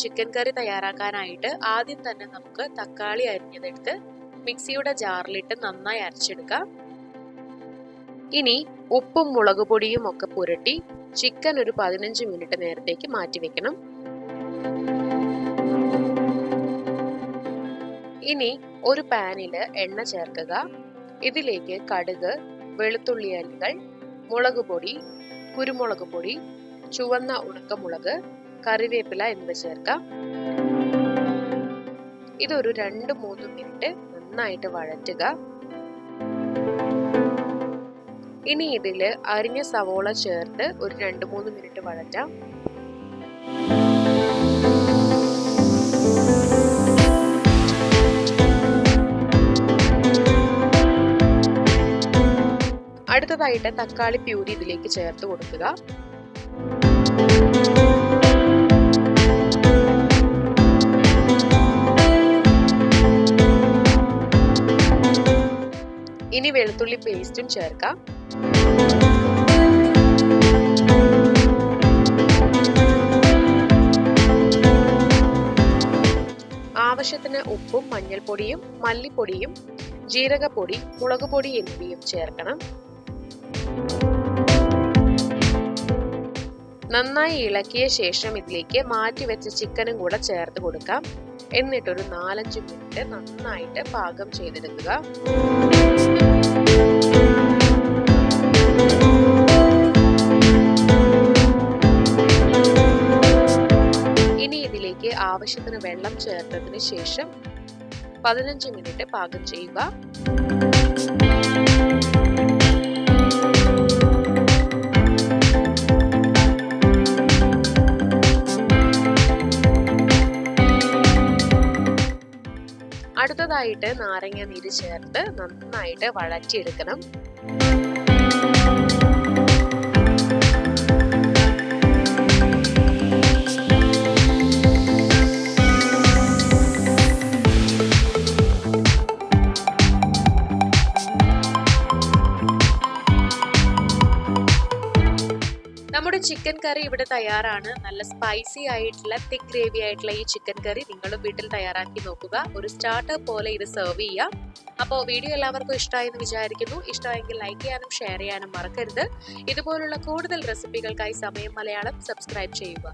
Chicken കറി തയ്യാറാക്കാനായിട്ട് ആദ്യം തന്നെ നമുക്ക് തക്കാളി അരിഞ്ഞതെടുത്ത് മിക്സിയുടെ ജാറിലിട്ട് നന്നായി അരച്ചെടുക്കാം. ഇനി ഉപ്പും മുളക് പൊടിയും ഒക്കെ പുരട്ടി ചിക്കൻ ഒരു 15 മിനിറ്റ് നേരത്തേക്ക് മാറ്റി വെക്കണം. ഇനി ഒരു പാനിൽ എണ്ണ ചേർക്കുക. ഇതിലേക്ക് കടുക്, വെളുത്തുള്ളി അല്ലികൾ, മുളക് പൊടി, കുരുമുളക് പൊടി, ചുവന്ന ഉണക്കമുളക്, കറിവേപ്പില എന്നിവ ചേർക്കാം. ഇതൊരു 2-3 മിനിറ്റ് നന്നായിട്ട് വഴറ്റുക. ഇനി ഇതിൽ അരിഞ്ഞ സവോള ചേർത്ത് ഒരു 2-3 മിനിറ്റ് വഴറ്റാം. അടുത്തതായിട്ട് തക്കാളി പ്യൂരി ഇതിലേക്ക് ചേർത്ത് കൊടുക്കുക. ഇനി വെളുത്തുള്ളി പേസ്റ്റും ചേർക്കാം. ആവശ്യത്തിന് ഉപ്പും മഞ്ഞൾപ്പൊടിയും മല്ലിപ്പൊടിയും ജീരകപ്പൊടി, മുളക് പൊടി എന്നിവയും ചേർക്കണം. നന്നായി ഇളക്കിയ ശേഷം ഇതിലേക്ക് മാറ്റിവെച്ച ചിക്കനും കൂടെ ചേർത്ത് കൊടുക്കാം. എന്നിട്ടൊരു 4-5 മിനിറ്റ് നന്നായിട്ട് പാകം ചെയ്തെടുക്കുക. ഇനി ഇതിലേക്ക് ആവശ്യത്തിന് വെള്ളം ചേർത്തതിന് ശേഷം 15 മിനിറ്റ് പാകം ചെയ്യുക. അടുത്തതായിട്ട് നാരങ്ങ നീര് ചേർത്ത് നന്നായിട്ട് വഴറ്റിയെടുക്കണം. നമ്മുടെ ചിക്കൻ കറി ഇവിടെ തയ്യാറാണ്. നല്ല സ്പൈസി ആയിട്ടുള്ള തിക്ക് ഗ്രേവി ആയിട്ടുള്ള ഈ ചിക്കൻ കറി നിങ്ങളും വീട്ടിൽ തയ്യാറാക്കി നോക്കുക. ഒരു സ്റ്റാർട്ടർ പോലെ ഇത് സെർവ് ചെയ്യാം. അപ്പോൾ വീഡിയോ എല്ലാവർക്കും ഇഷ്ടമായെന്ന് വിചാരിക്കുന്നു. ഇഷ്ടമായെങ്കിൽ ലൈക്ക് ചെയ്യാനും ഷെയർ ചെയ്യാനും മറക്കരുത്. ഇതുപോലുള്ള കൂടുതൽ റെസിപ്പികൾക്കായി സമയം മലയാളം സബ്സ്ക്രൈബ് ചെയ്യുക.